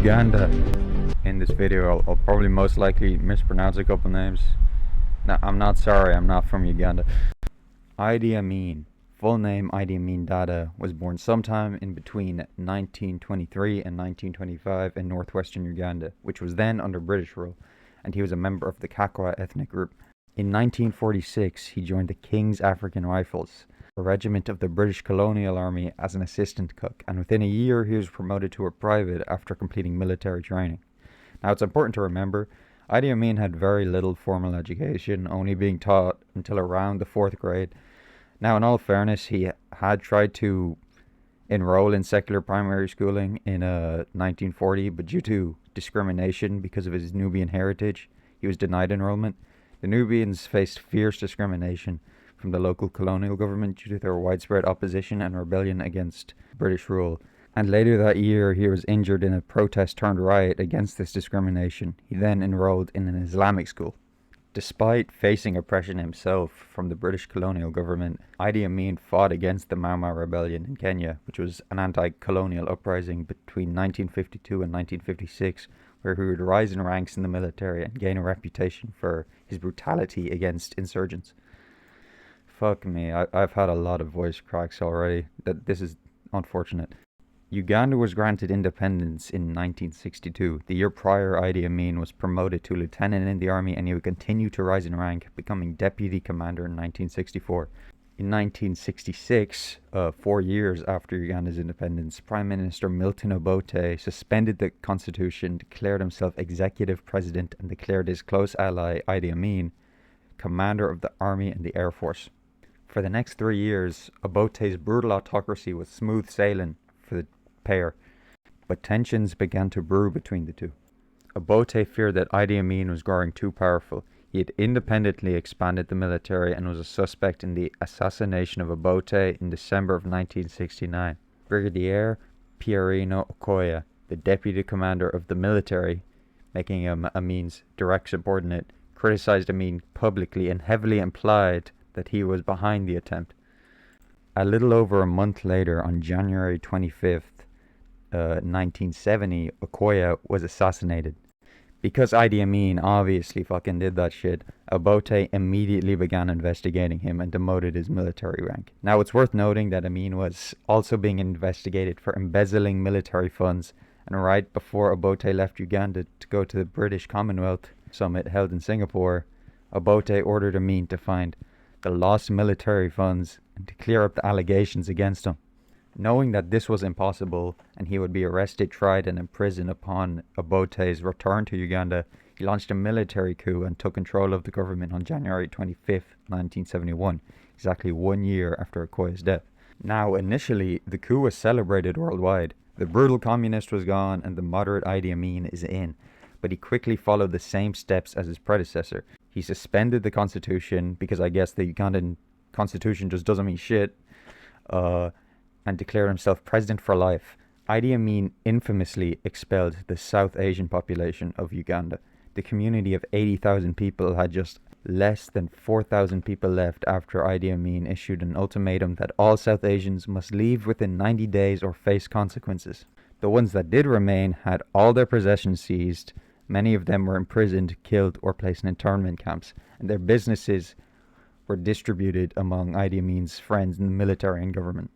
Uganda. In this video, I'll probably most likely mispronounce a couple names. Now, I'm not sorry, I'm not from Uganda. Idi Amin, full name Idi Amin Dada, was born sometime in between 1923 and 1925 in northwestern Uganda, which was then under British rule, and he was a member of the Kakwa ethnic group. In 1946, he joined the King's African Rifles, a regiment of the British Colonial Army, as an assistant cook, and within a year he was promoted to a private after completing military training. Now, it's important to remember, Idi Amin had very little formal education, only being taught until around the 4th grade. Now, in all fairness, he had tried to enroll in secular primary schooling in 1940, but due to discrimination because of his Nubian heritage, he was denied enrollment. The Nubians faced fierce discrimination from the local colonial government due to their widespread opposition and rebellion against British rule. And later that year, he was injured in a protest turned riot against this discrimination. He then enrolled in an Islamic school. Despite facing oppression himself from the British colonial government, Idi Amin fought against the Mau Mau Rebellion in Kenya, which was an anti-colonial uprising between 1952 and 1956, where he would rise in ranks in the military and gain a reputation for his brutality against insurgents. Fuck me, I've had a lot of voice cracks already. This is unfortunate. Uganda was granted independence in 1962. The year prior, Idi Amin was promoted to lieutenant in the army, and he would continue to rise in rank, becoming deputy commander in 1964. In 1966, 4 years after Uganda's independence, Prime Minister Milton Obote suspended the constitution, declared himself executive president, and declared his close ally, Idi Amin, commander of the army and the air force. For the next 3 years, Obote's brutal autocracy was smooth sailing for the pair, but tensions began to brew between the two. Obote feared that Idi Amin was growing too powerful. He had independently expanded the military and was a suspect in the assassination of Obote in December of 1969. Brigadier Pierino Okoya, the deputy commander of the military, making him Amin's direct subordinate, criticized Amin publicly and heavily implied that he was behind the attempt. A little over a month later, on January 25th, 1970, Okoya was assassinated. Because Idi Amin obviously fucking did that shit, Obote immediately began investigating him and demoted his military rank. Now, it's worth noting that Amin was also being investigated for embezzling military funds, and right before Obote left Uganda to go to the British Commonwealth Summit held in Singapore, Obote ordered Amin to find the lost military funds and to clear up the allegations against him. Knowing that this was impossible and he would be arrested, tried, and imprisoned upon Obote's return to Uganda, he launched a military coup and took control of the government on January 25th, 1971, exactly 1 year after Okoya's death. Now, initially, the coup was celebrated worldwide. The brutal communist was gone and the moderate Idi Amin is in, but he quickly followed the same steps as his predecessor. He suspended the constitution, because I guess the Ugandan constitution just doesn't mean shit, and declared himself president for life. Idi Amin infamously expelled the South Asian population of Uganda. The community of 80,000 people had just less than 4,000 people left after Idi Amin issued an ultimatum that all South Asians must leave within 90 days or face consequences. The ones that did remain had all their possessions seized. Many of them were imprisoned, killed, or placed in internment camps, and their businesses were distributed among Idi Amin's friends in the military and government.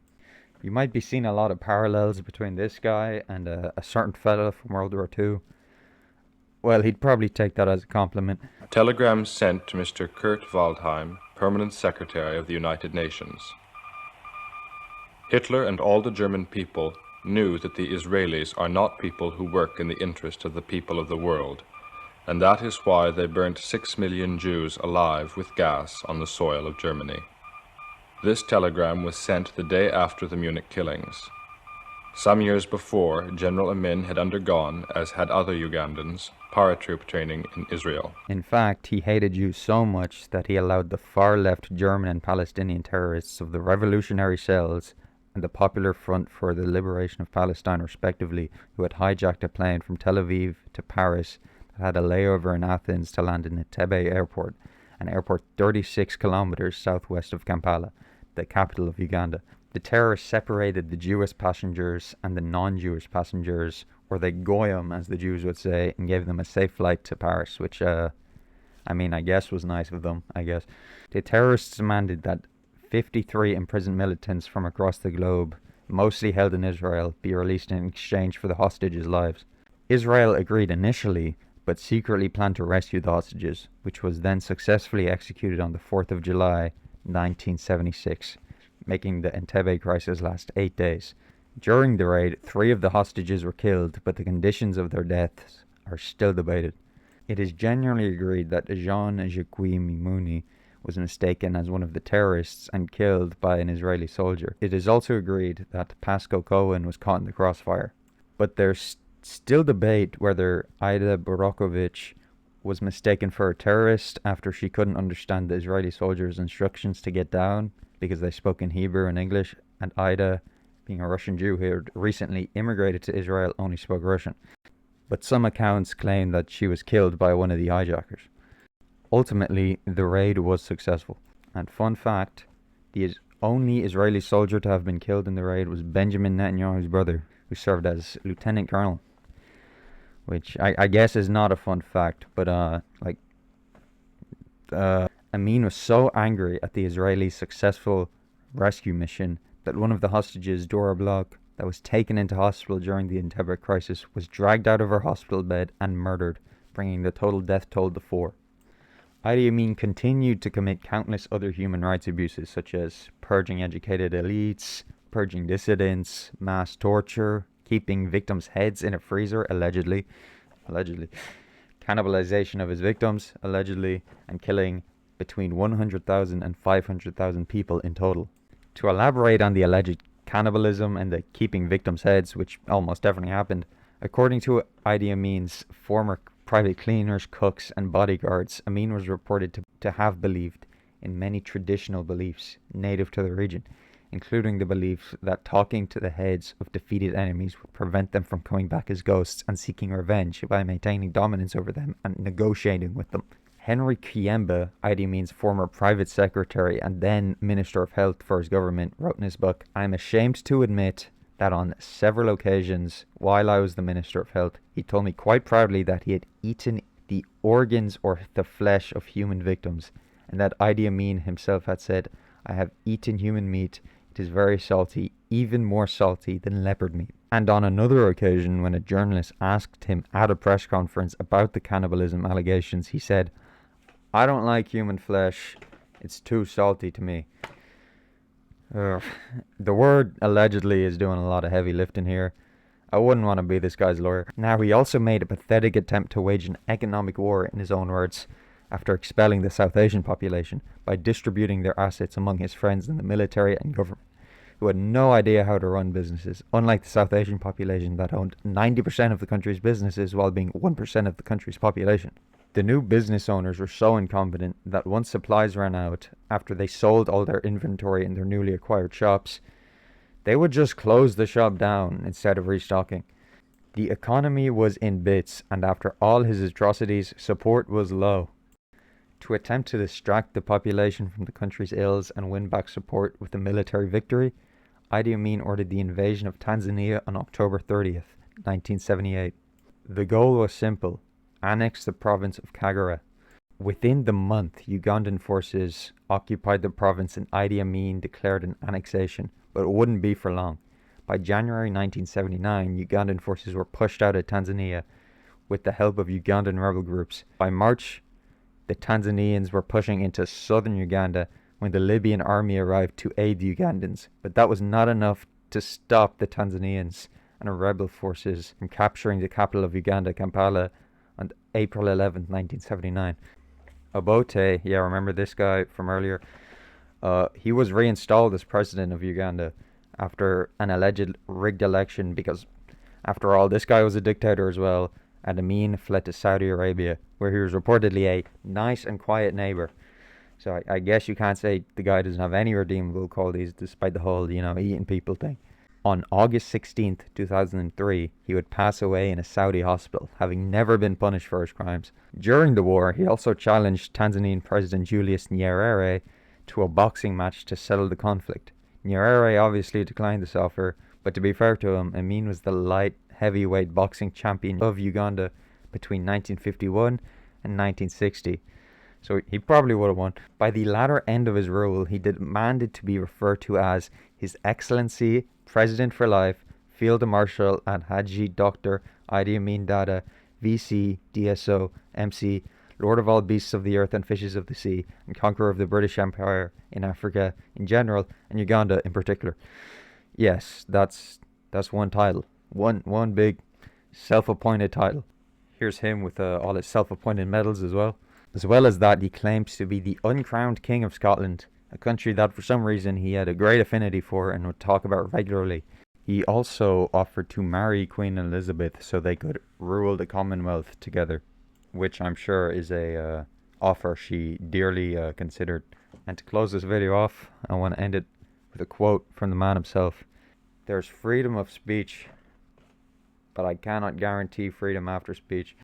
You might be seeing a lot of parallels between this guy and a certain fella from World War II. Well, he'd probably take that as a compliment. Telegram sent to Mr. Kurt Waldheim, Permanent Secretary of the United Nations. Hitler and all the German people knew that the Israelis are not people who work in the interest of the people of the world, and that is why they burnt 6 million Jews alive with gas on the soil of Germany. This telegram was sent the day after the Munich killings. Some years before, General Amin had undergone, as had other Ugandans, paratroop training in Israel. In fact, he hated Jews so much that he allowed the far-left German and Palestinian terrorists of the revolutionary cells and the Popular Front for the Liberation of Palestine, respectively, who had hijacked a plane from Tel Aviv to Paris that had a layover in Athens to land in Entebbe Airport, an airport 36 kilometers southwest of Kampala, the capital of Uganda. The terrorists separated the Jewish passengers and the non-Jewish passengers, or the goyim, as the Jews would say, and gave them a safe flight to Paris, which, I guess was nice of them, I guess. The terrorists demanded that 53 imprisoned militants from across the globe, mostly held in Israel, be released in exchange for the hostages' lives. Israel agreed initially, but secretly planned to rescue the hostages, which was then successfully executed on the 4th of July, 1976, making the Entebbe crisis last 8 days. During the raid, 3 of the hostages were killed, but the conditions of their deaths are still debated. It is generally agreed that Jean-Jacques Mimouni was mistaken as one of the terrorists and killed by an Israeli soldier. It is also agreed that Pascal Cohen was caught in the crossfire. But there's still debate whether Ida Borokovich was mistaken for a terrorist after she couldn't understand the Israeli soldiers' instructions to get down because they spoke in Hebrew and English, and Ida, being a Russian Jew who had recently immigrated to Israel, only spoke Russian. But some accounts claim that she was killed by one of the hijackers. Ultimately, the raid was successful. And fun fact, the only Israeli soldier to have been killed in the raid was Benjamin Netanyahu's brother, who served as lieutenant colonel. Which I guess is not a fun fact, but Amin was so angry at the Israeli successful rescue mission that one of the hostages, Dora Bloch, that was taken into hospital during the Entebbe crisis, was dragged out of her hospital bed and murdered, bringing the total death toll to 4. Idi Amin continued to commit countless other human rights abuses, such as purging educated elites, purging dissidents, mass torture, keeping victims' heads in a freezer, allegedly, cannibalization of his victims, allegedly, and killing between 100,000 and 500,000 people in total. To elaborate on the alleged cannibalism and the keeping victims' heads, which almost definitely happened, according to Idi Amin's former private cleaners, cooks, and bodyguards, Amin was reported to have believed in many traditional beliefs native to the region, including the belief that talking to the heads of defeated enemies would prevent them from coming back as ghosts and seeking revenge by maintaining dominance over them and negotiating with them. Henry Kiemba, Idi Amin's former private secretary and then Minister of Health for his government, wrote in his book, "I'm ashamed to admit that on several occasions, while I was the Minister of Health, he told me quite proudly that he had eaten the organs or the flesh of human victims, and that Idi Amin himself had said, 'I have eaten human meat. It is very salty, even more salty than leopard meat.'" And on another occasion, when a journalist asked him at a press conference about the cannibalism allegations, he said, "I don't like human flesh. It's too salty to me." The word allegedly is doing a lot of heavy lifting here. I wouldn't want to be this guy's lawyer. Now, he also made a pathetic attempt to wage an economic war, in his own words, after expelling the South Asian population by distributing their assets among his friends in the military and government, who had no idea how to run businesses, unlike the South Asian population that owned 90% of the country's businesses while being 1% of the country's population. The new business owners were so incompetent that once supplies ran out, after they sold all their inventory in their newly acquired shops, they would just close the shop down instead of restocking. The economy was in bits, and after all his atrocities, support was low. To attempt to distract the population from the country's ills and win back support with a military victory, Idi Amin ordered the invasion of Tanzania on October 30th, 1978. The goal was simple: annex the province of Kagera. Within the month, Ugandan forces occupied the province and Idi Amin declared an annexation, but it wouldn't be for long. By January 1979, Ugandan forces were pushed out of Tanzania with the help of Ugandan rebel groups. By March, the Tanzanians were pushing into southern Uganda when the Libyan army arrived to aid the Ugandans, but that was not enough to stop the Tanzanians and rebel forces from capturing the capital of Uganda, Kampala, on April 11th, 1979. Obote, yeah, remember this guy from earlier? He was reinstalled as president of Uganda after an alleged rigged election because, after all, this guy was a dictator as well, and Amin fled to Saudi Arabia, where he was reportedly a nice and quiet neighbor. So I guess you can't say the guy doesn't have any redeemable qualities despite the whole, eating people thing. On August 16th, 2003, he would pass away in a Saudi hospital, having never been punished for his crimes. During the war, he also challenged Tanzanian President Julius Nyerere to a boxing match to settle the conflict. Nyerere obviously declined this offer, but to be fair to him, Amin was the light heavyweight boxing champion of Uganda between 1951 and 1960. So he probably would have won. By the latter end of his rule, he demanded to be referred to as His Excellency, President for Life, Field Marshal and Haji Dr. Idi Amin Dada, VC, DSO, MC, Lord of all beasts of the earth and fishes of the sea, and conqueror of the British Empire in Africa in general, and Uganda in particular. Yes, that's one title. One big self-appointed title. Here's him with all his self-appointed medals as well. As well as that, he claims to be the uncrowned King of Scotland, a country that for some reason he had a great affinity for and would talk about regularly. He also offered to marry Queen Elizabeth so they could rule the Commonwealth together, which I'm sure is a offer she dearly considered. And to close this video off, I want to end it with a quote from the man himself. There's freedom of speech, but I cannot guarantee freedom after speech.